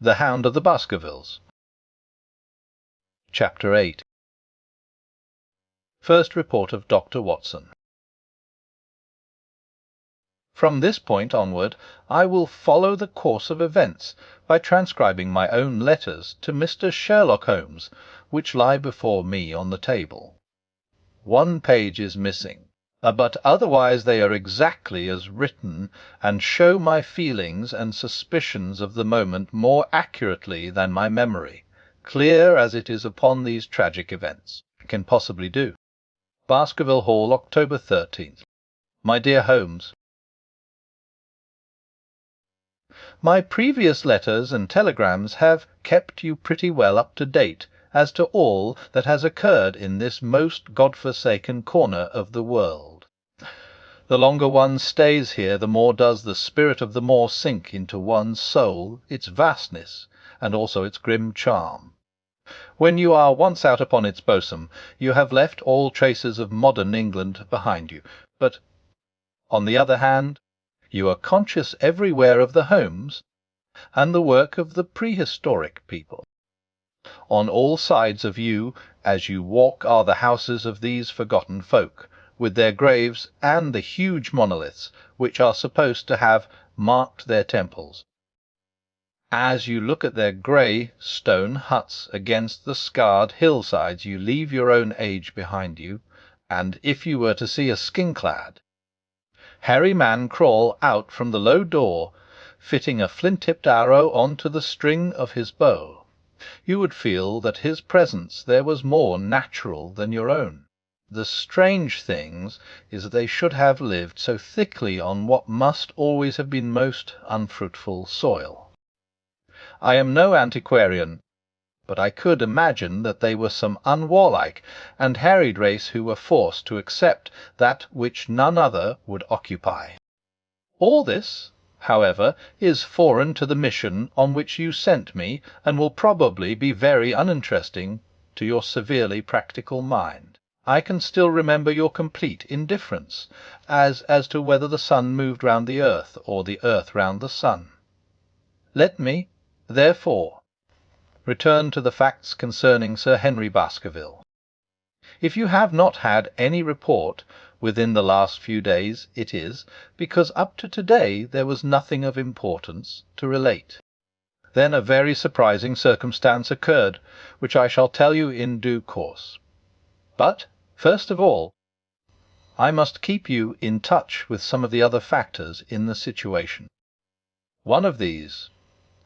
The Hound of the Baskervilles. Chapter 8. First Report of Dr. Watson. From this point onward I will follow the course of events by transcribing my own letters to Mr. Sherlock Holmes, which lie before me on the table. One page is missing, but otherwise they are exactly as written, and show my feelings and suspicions of the moment more accurately than my memory, clear as it is upon these tragic events, can possibly do. Baskerville Hall, October 13th. My dear Holmes, my previous letters and telegrams have kept you pretty well up to date as to all that has occurred in this most God-forsaken corner of the world. The longer one stays here, the more does the spirit of the moor sink into one's soul, its vastness, and also its grim charm. When you are once out upon its bosom, you have left all traces of modern England behind you, but, on the other hand, you are conscious everywhere of the homes and the work of the prehistoric people. On all sides of you, as you walk, are the houses of these forgotten folk, with their graves and the huge monoliths which are supposed to have marked their temples. As you look at their grey stone huts against the scarred hillsides, you leave your own age behind you, and if you were to see a skin-clad, hairy man crawl out from the low door, fitting a flint-tipped arrow on to the string of his bow, you would feel that his presence there was more natural than your own. The strange thing is that they should have lived so thickly on what must always have been most unfruitful soil. I am no antiquarian, but I could imagine that they were some unwarlike and harried race who were forced to accept that which none other would occupy. All this, however, is foreign to the mission on which you sent me, and will probably be very uninteresting to your severely practical mind. I can still remember your complete indifference as to whether the sun moved round the earth or the earth round the sun. Let me, therefore, return to the facts concerning Sir Henry Baskerville. If you have not had any report within the last few days, it is because up to today there was nothing of importance to relate. Then a very surprising circumstance occurred, which I shall tell you in due course. But, first of all, I must keep you in touch with some of the other factors in the situation. One of these,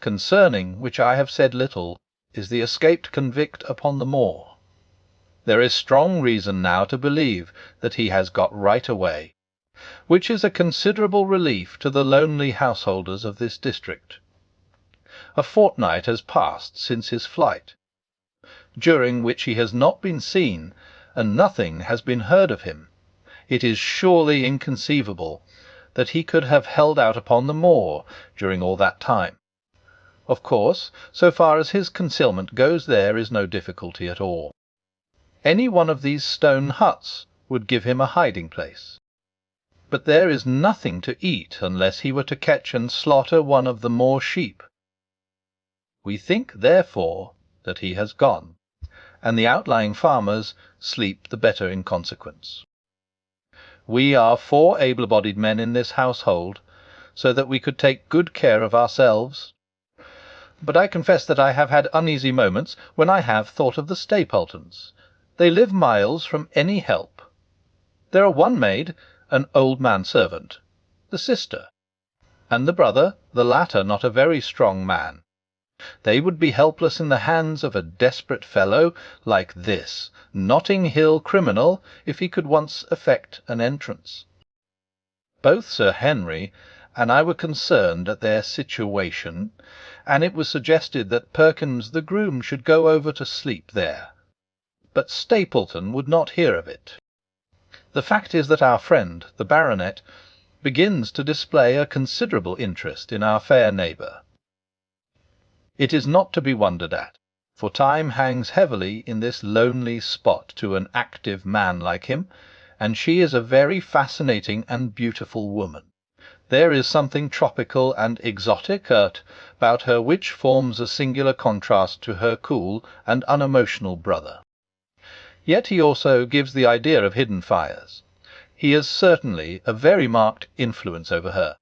concerning which I have said little, is the escaped convict upon the moor. There is strong reason now to believe that he has got right away, which is a considerable relief to the lonely householders of this district. A fortnight has passed since his flight, during which he has not been seen, and nothing has been heard of him. It is surely inconceivable that he could have held out upon the moor during all that time. Of course, so far as his concealment goes, there is no difficulty at all. Any one of these stone huts would give him a hiding-place. But there is nothing to eat unless he were to catch and slaughter one of the moor sheep. We think, therefore, that he has gone, and the outlying farmers sleep the better in consequence. We are 4 able-bodied men in this household, so that we could take good care of ourselves. But I confess that I have had uneasy moments when I have thought of the Stapletons. They live miles from any help. There are one maid, an old man-servant, the sister, and the brother, the latter not a very strong man. They would be helpless in the hands of a desperate fellow like this Notting Hill criminal if he could once effect an entrance. Both Sir Henry and I were concerned at their situation, and it was suggested that Perkins the groom should go over to sleep there. But Stapleton would not hear of it. The fact is that our friend, the baronet, begins to display a considerable interest in our fair neighbour. It is not to be wondered at, for time hangs heavily in this lonely spot to an active man like him, and she is a very fascinating and beautiful woman. There is something tropical and exotic about her which forms a singular contrast to her cool and unemotional brother. Yet he also gives the idea of hidden fires. He is certainly a very marked influence over her,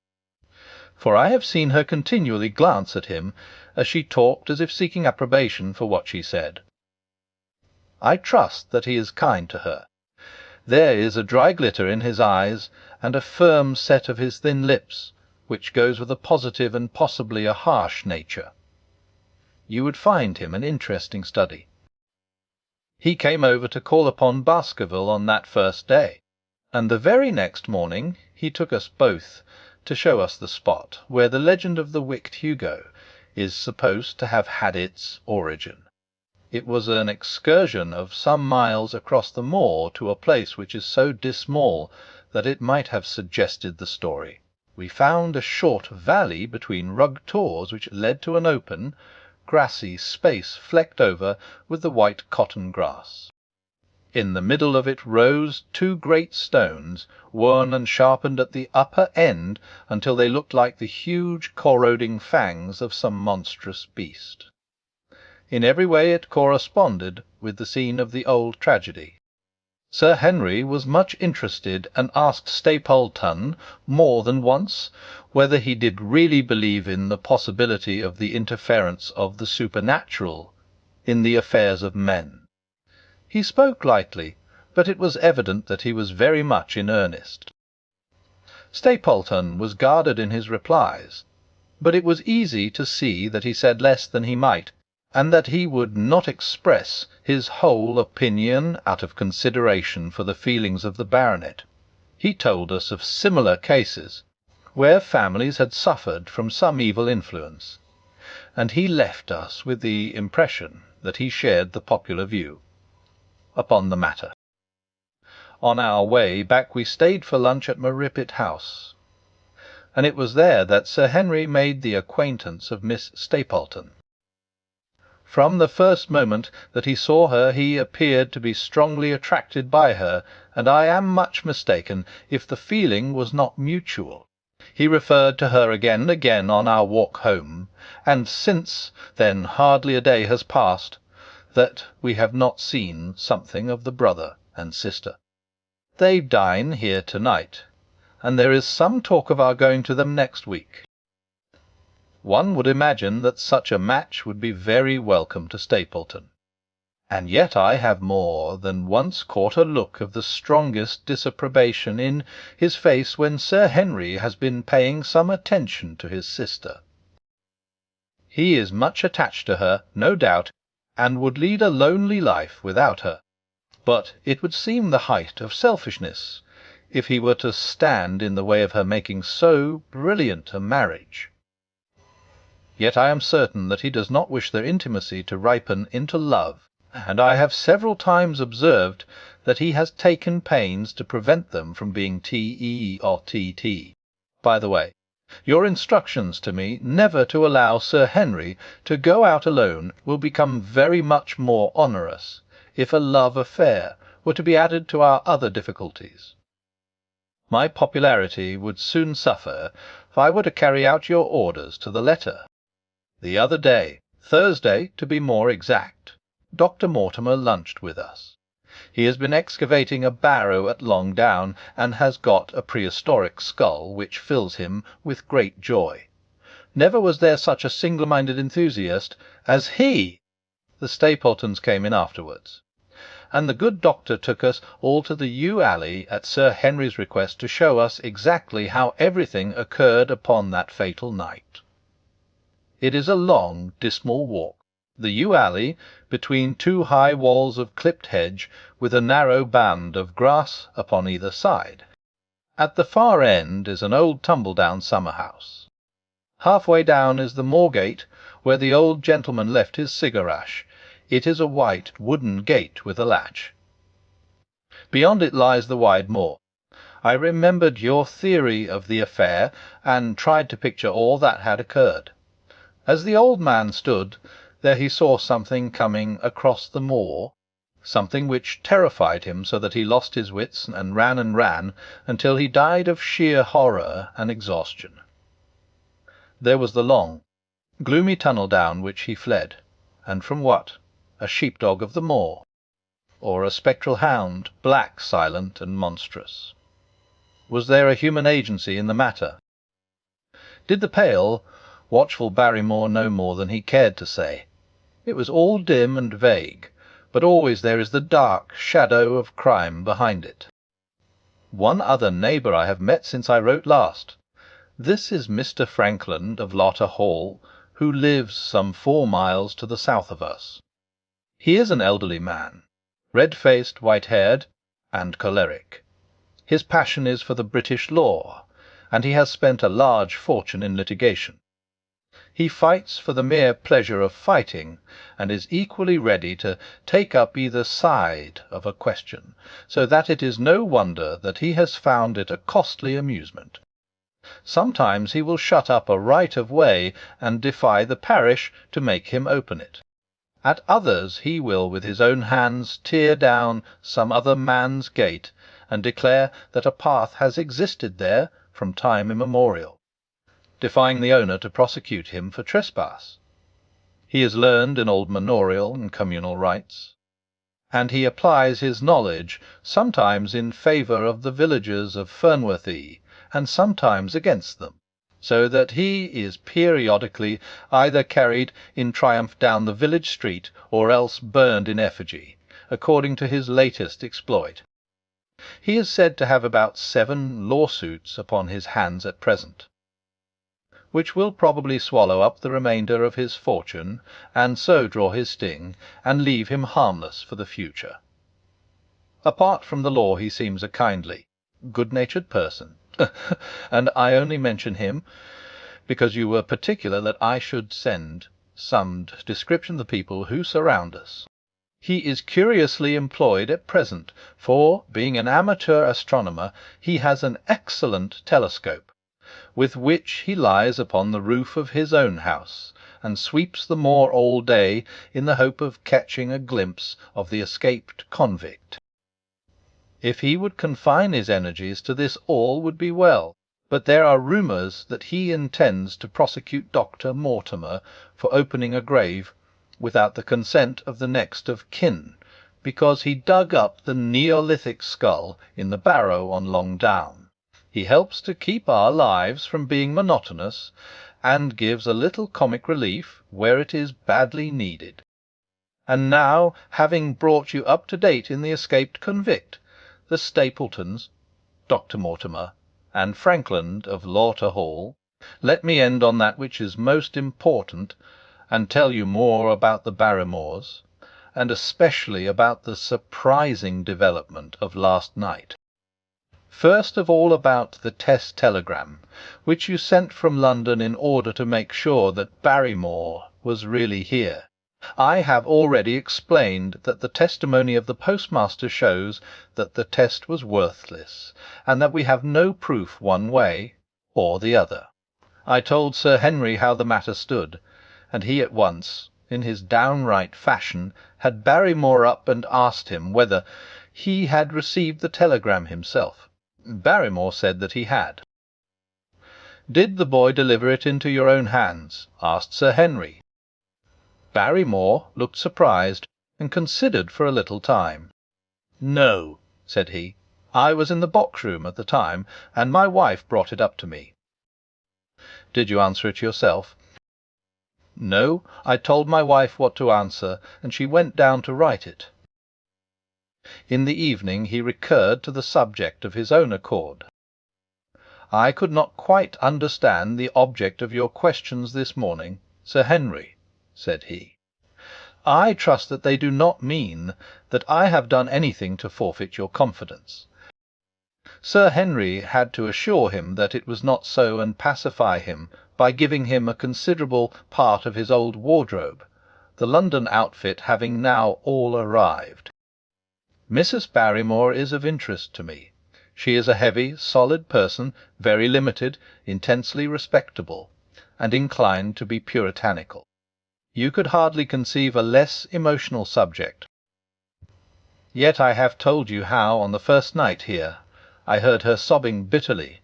for I have seen her continually glance at him as she talked, as if seeking approbation for what she said. I trust that he is kind to her. There is a dry glitter in his eyes, and a firm set of his thin lips, which goes with a positive and possibly a harsh nature. You would find him an interesting study. He came over to call upon Baskerville on that first day, and the very next morning he took us both to show us the spot where the legend of the wicked Hugo is supposed to have had its origin. It was an excursion of some miles across the moor to a place which is so dismal that it might have suggested the story. We found a short valley between rugged tors which led to an open, grassy space flecked over with the white cotton grass. In the middle of it rose two great stones, worn and sharpened at the upper end until they looked like the huge corroding fangs of some monstrous beast. In every way it corresponded with the scene of the old tragedy. Sir Henry was much interested, and asked Stapleton more than once whether he did really believe in the possibility of the interference of the supernatural in the affairs of men. He spoke lightly, but it was evident that he was very much in earnest. Stapleton was guarded in his replies, but it was easy to see that he said less than he might, and that he would not express his whole opinion out of consideration for the feelings of the baronet. He told us of similar cases, where families had suffered from some evil influence, and he left us with the impression that he shared the popular view upon the matter. On our way back we stayed for lunch at Merripit House, and it was there that Sir Henry made the acquaintance of Miss Stapleton. From the first moment that he saw her he appeared to be strongly attracted by her, and I am much mistaken if the feeling was not mutual. He referred to her again and again on our walk home, and since then hardly a day has passed that we have not seen something of the brother and sister. They dine here tonight, and there is some talk of our going to them next week. One would imagine that such a match would be very welcome to Stapleton, and yet I have more than once caught a look of the strongest disapprobation in his face when Sir Henry has been paying some attention to his sister. He is much attached to her, no doubt, and would lead a lonely life without her, but it would seem the height of selfishness if he were to stand in the way of her making so brilliant a marriage. Yet I am certain that he does not wish their intimacy to ripen into love, and I have several times observed that he has taken pains to prevent them from being T.E. or T.T. By the way, your instructions to me never to allow Sir Henry to go out alone will become very much more onerous if a love affair were to be added to our other difficulties. My popularity would soon suffer if I were to carry out your orders to the letter. The other day, Thursday to be more exact, Dr. Mortimer lunched with us. He has been excavating a barrow at Long Down, and has got a prehistoric skull which fills him with great joy. Never was there such a single-minded enthusiast as he. The Stapletons came in afterwards, and the good doctor took us all to the yew alley at Sir Henry's request to show us exactly how everything occurred upon that fatal night. It is a long, dismal walk, the yew alley between two high walls of clipped hedge, with a narrow band of grass upon either side. At the far end is an old tumble-down summer-house. Half-way down is the moor-gate, where the old gentleman left his cigar-ash. It is a white wooden gate with a latch. Beyond it lies the wide moor. I remembered your theory of the affair, and tried to picture all that had occurred. As the old man stood there he saw something coming across the moor, something which terrified him so that he lost his wits and ran until he died of sheer horror and exhaustion. There was the long, gloomy tunnel down which he fled, and from what? A sheepdog of the moor, or a spectral hound, black, silent, and monstrous? Was there a human agency in the matter? Did the pale, watchful Barrymore know more than he cared to say? It was all dim and vague, but always there is the dark shadow of crime behind it. One other neighbour I have met since I wrote last. This is Mr. Frankland of Lotter Hall, who lives some 4 miles to the south of us. He is an elderly man, red-faced, white-haired, and choleric. His passion is for the British law, and he has spent a large fortune in litigation. He fights for the mere pleasure of fighting, and is equally ready to take up either side of a question, so that it is no wonder that he has found it a costly amusement. Sometimes he will shut up a right-of-way and defy the parish to make him open it. At others he will with his own hands tear down some other man's gate, and declare that a path has existed there from time immemorial, defying the owner to prosecute him for trespass. He is learned in old manorial and communal rights, and he applies his knowledge sometimes in favour of the villagers of Fernworthy, and sometimes against them, so that he is periodically either carried in triumph down the village street, or else burned in effigy, according to his latest exploit. He is said to have about 7 lawsuits upon his hands at present, which will probably swallow up the remainder of his fortune, and so draw his sting, and leave him harmless for the future. Apart from the law he seems a kindly, good-natured person, and I only mention him because you were particular that I should send some description of the people who surround us. He is curiously employed at present, for, being an amateur astronomer, he has an excellent telescope, with which he lies upon the roof of his own house, and sweeps the moor all day in the hope of catching a glimpse of the escaped convict. If he would confine his energies to this all would be well, but there are rumours that he intends to prosecute Dr. Mortimer for opening a grave without the consent of the next of kin, because he dug up the Neolithic skull in the barrow on Long Down. He helps to keep our lives from being monotonous, and gives a little comic relief where it is badly needed. And now, having brought you up to date in the escaped convict, the Stapletons, Dr. Mortimer, and Frankland of Lauter Hall, let me end on that which is most important, and tell you more about the Barrymores, and especially about the surprising development of last night. First of all about the test telegram, which you sent from London in order to make sure that Barrymore was really here. I have already explained that the testimony of the postmaster shows that the test was worthless, and that we have no proof one way or the other. I told Sir Henry how the matter stood, and he at once, in his downright fashion, had Barrymore up and asked him whether he had received the telegram himself. Barrymore said that he had. "Did the boy deliver it into your own hands?" asked Sir Henry. Barrymore looked surprised, and considered for a little time. "No," said he. "I was in the box-room at the time, and my wife brought it up to me." "Did you answer it yourself?" "No, I told my wife what to answer, and she went down to write it." In the evening he recurred to the subject of his own accord. "I could not quite understand the object of your questions this morning, Sir Henry," said he. "I trust that they do not mean that I have done anything to forfeit your confidence." Sir Henry had to assure him that it was not so, and pacify him by giving him a considerable part of his old wardrobe, the London outfit having now all arrived. "Mrs. Barrymore is of interest to me. She is a heavy, solid person, very limited, intensely respectable, and inclined to be puritanical. You could hardly conceive a less emotional subject. Yet I have told you how, on the first night here, I heard her sobbing bitterly,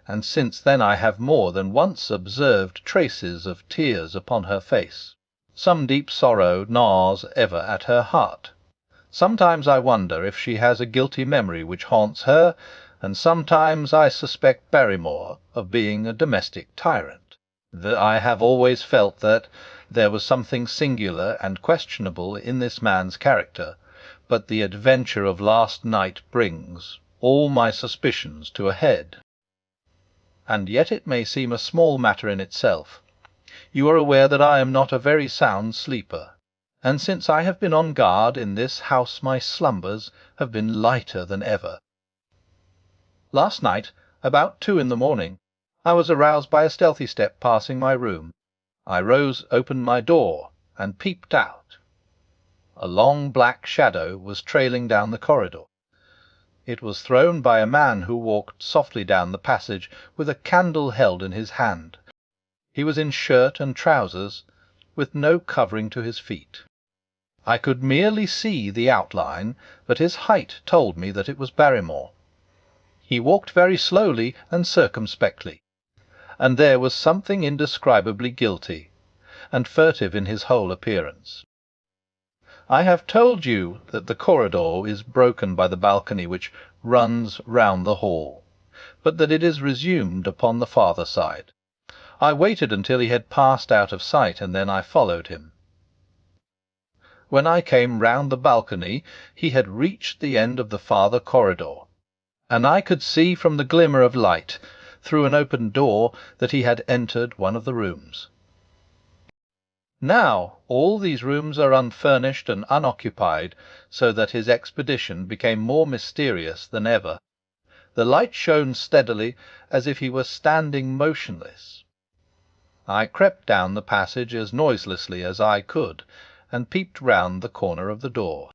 and since then I have more than once observed traces of tears upon her face. Some deep sorrow gnaws ever at her heart. Sometimes I wonder if she has a guilty memory which haunts her, and sometimes I suspect Barrymore of being a domestic tyrant. I have always felt that there was something singular and questionable in this man's character, but the adventure of last night brings all my suspicions to a head. And yet it may seem a small matter in itself. You are aware that I am not a very sound sleeper, and since I have been on guard in this house my slumbers have been lighter than ever. Last night, about 2 in the morning, I was aroused by a stealthy step passing my room. I rose, opened my door, and peeped out. A long black shadow was trailing down the corridor. It was thrown by a man who walked softly down the passage with a candle held in his hand. He was in shirt and trousers, with no covering to his feet. I could merely see the outline, but his height told me that it was Barrymore. He walked very slowly and circumspectly, and there was something indescribably guilty and furtive in his whole appearance. I have told you that the corridor is broken by the balcony which runs round the hall, but that it is resumed upon the farther side. I waited until he had passed out of sight, and then I followed him. When I came round the balcony, he had reached the end of the farther corridor, and I could see from the glimmer of light through an open door that he had entered one of the rooms. Now all these rooms are unfurnished and unoccupied, so that his expedition became more mysterious than ever. The light shone steadily, as if he were standing motionless. I crept down the passage as noiselessly as I could, and peeped round the corner of the door.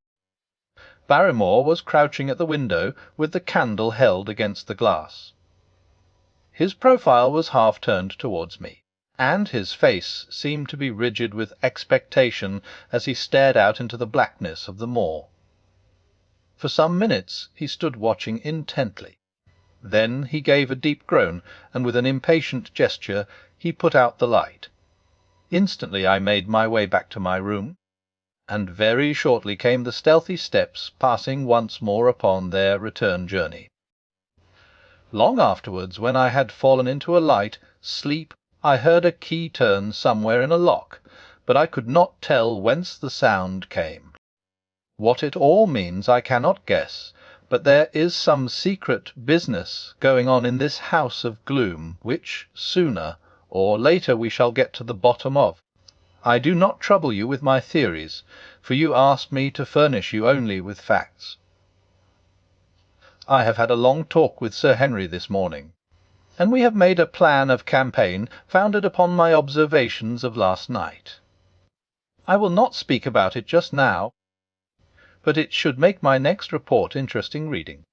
Barrymore was crouching at the window, with the candle held against the glass. His profile was half turned towards me, and his face seemed to be rigid with expectation as he stared out into the blackness of the moor. For some minutes he stood watching intently. Then he gave a deep groan, and with an impatient gesture he put out the light. Instantly I made my way back to my room, and very shortly came the stealthy steps passing once more upon their return journey. Long afterwards, when I had fallen into a light sleep, I heard a key turn somewhere in a lock, but I could not tell whence the sound came. What it all means I cannot guess, but there is some secret business going on in this house of gloom, which sooner or later we shall get to the bottom of. I do not trouble you with my theories, for you asked me to furnish you only with facts. I have had a long talk with Sir Henry this morning, and we have made a plan of campaign founded upon my observations of last night. I will not speak about it just now, but it should make my next report interesting reading.